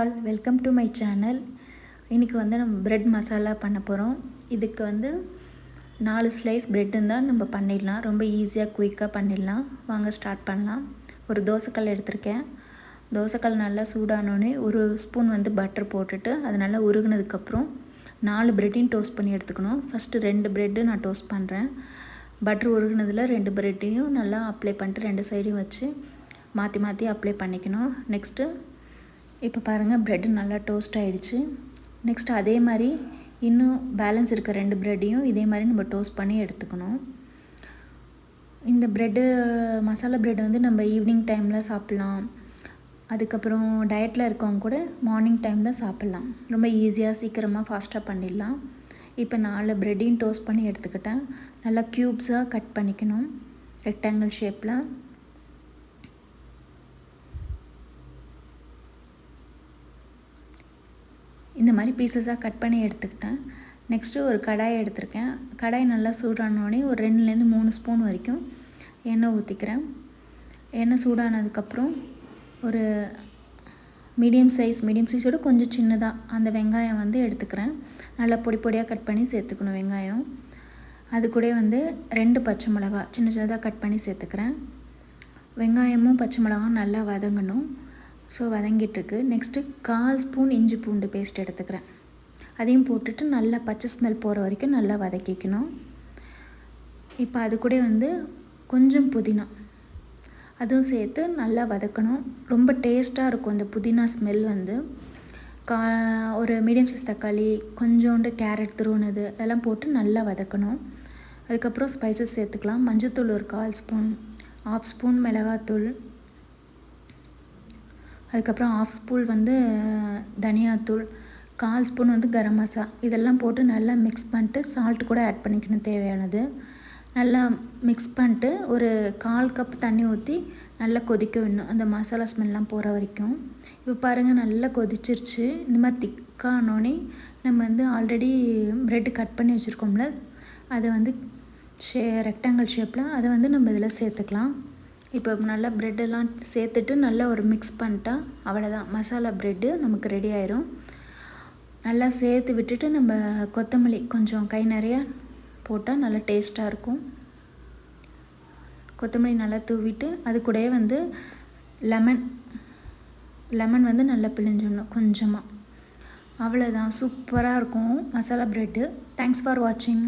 All, welcome to my channel. இன்றைக்கி வந்து நம்ம ப்ரெட் மசாலா பண்ண போகிறோம். இதுக்கு வந்து 4 ஸ்லைஸ் ப்ரெட் இருந்தால் நம்ம பண்ணிடலாம். ரொம்ப ஈஸியாக குயிக்காக பண்ணிடலாம். வாங்க ஸ்டார்ட் பண்ணலாம். ஒரு தோசைக்கல் எடுத்திருக்கேன். தோசைக்கல் நல்லா சூடானோடனே ஒரு ஸ்பூன் வந்து பட்டர் போட்டுட்டு அது நல்லா உருகுனதுக்கப்புறம் 4 ப்ரெட்டையும் டோஸ்ட் பண்ணி எடுத்துக்கணும். ஃபஸ்ட்டு 2 ப்ரெட்டு நான் டோஸ்ட் பண்ணுறேன். பட்டர் உருகுனதில் 2 ப்ரெட்டையும் நல்லா அப்ளை பண்ணிட்டு 2 சைடையும் வச்சு மாற்றி மாற்றி அப்ளை பண்ணிக்கணும். நெக்ஸ்ட்டு இப்போ பாருங்கள், ப்ரெட்டு நல்லா டோஸ்ட் ஆகிடுச்சு. நெக்ஸ்ட் அதே மாதிரி இன்னும் பேலன்ஸ் இருக்க 2 ப்ரெட்டையும் இதே மாதிரி நம்ம டோஸ்ட் பண்ணி எடுத்துக்கணும். இந்த ப்ரெட்டு மசாலா ப்ரெட் வந்து நம்ம ஈவினிங் டைமில் சாப்பிட்லாம். அதுக்கப்புறம் டயட்டில் இருக்கவங்க கூட மார்னிங் டைமில் சாப்பிட்லாம். ரொம்ப ஈஸியாக சீக்கிரமாக ஃபாஸ்ட்டாக பண்ணிடலாம். இப்போ 4 ப்ரெட்டையும் டோஸ்ட் பண்ணி எடுத்துக்கிட்டேன். நல்லா க்யூப்ஸாக கட் பண்ணிக்கணும், ரெக்டாங்கிள் ஷேப்பில். இந்த மாதிரி பீசஸாக கட் பண்ணி எடுத்துக்கிட்டேன். நெக்ஸ்ட்டு ஒரு கடாயை எடுத்திருக்கேன். கடாய் நல்லா சூடானோடனே ஒரு 2லேருந்து 3 ஸ்பூன் வரைக்கும் எண்ணெய் ஊற்றிக்கிறேன். எண்ணெய் சூடானதுக்கப்புறம் ஒரு மீடியம் சைஸோட கொஞ்சம் சின்னதாக அந்த வெங்காயம் வந்து எடுத்துக்கிறேன். நல்லா பொடி பொடியாக கட் பண்ணி சேர்த்துக்கணும் வெங்காயம். அது கூட வந்து 2 பச்சை மிளகா சின்ன சின்னதாக கட் பண்ணி சேர்த்துக்கிறேன். வெங்காயமும் பச்சை மிளகாவும் நல்லா வதங்கணும். ஸோ வதங்கிட்டுருக்கு. நெக்ஸ்ட்டு 1/4 ஸ்பூன் இஞ்சி பூண்டு பேஸ்ட் எடுத்துக்கிறேன். அதையும் போட்டுட்டு நல்லா பச்சை ஸ்மெல் போகிற வரைக்கும் நல்லா வதக்கிக்கணும். இப்போ அது கூட வந்து கொஞ்சம் புதினா அதுவும் சேர்த்து நல்லா வதக்கணும். ரொம்ப டேஸ்ட்டாக இருக்கும் அந்த புதினா ஸ்மெல் வந்து. ஒரு மீடியம் சைஸ் தக்காளி, கொஞ்சோண்டு கேரட் துருவுனது அதெல்லாம் போட்டு நல்லா வதக்கணும். அதுக்கப்புறம் ஸ்பைசஸ் சேர்த்துக்கலாம். மஞ்சள்தூள் ஒரு 1/4 ஸ்பூன், 1/2 ஸ்பூன் மிளகாத்தூள், அதுக்கப்புறம் 1/2 ஸ்பூன் வந்து தனியாத்தூள், 1/4 ஸ்பூன் வந்து கரம் மசாலா. இதெல்லாம் போட்டு நல்லா மிக்ஸ் பண்ணிட்டு சால்ட் கூட ஆட் பண்ணிக்கணும் தேவையானது. நல்லா மிக்ஸ் பண்ணிட்டு ஒரு 1/4 கப் தண்ணி ஊற்றி நல்லா கொதிக்க விடணும், அந்த மசாலா ஸ்மெல்லாம் போகிற வரைக்கும். இப்போ பாருங்கள், நல்லா கொதிச்சிருச்சு. இந்த மாதிரி திக்கானோடனே நம்ம வந்து ஆல்ரெடி ப்ரெட்டு கட் பண்ணி வச்சுருக்கோம்ல, அதை வந்து ரெக்டாங்கிள் ஷேப்பில் அதை வந்து நம்ம இதில் சேர்த்துக்கலாம். இப்போ நல்லா ப்ரெட்டெல்லாம் சேர்த்துட்டு நல்லா ஒரு மிக்ஸ் பண்ணிட்டா அவ்வளோதான், மசாலா ப்ரெட்டு நமக்கு ரெடி ஆயிரும். நல்லா சேர்த்து விட்டுட்டு நம்ம கொத்தமல்லி கொஞ்சம் கை நிறையா போட்டால் நல்லா டேஸ்ட்டாக இருக்கும். கொத்தமல்லி நல்லா தூவிட்டு அது கூடவே வந்து லெமன் வந்து நல்லா பிழிஞ்சிடணும் கொஞ்சமாக. அவ்வளோதான், சூப்பராக இருக்கும் மசாலா ப்ரெட்டு. தேங்க்ஸ் ஃபார் வாட்சிங்.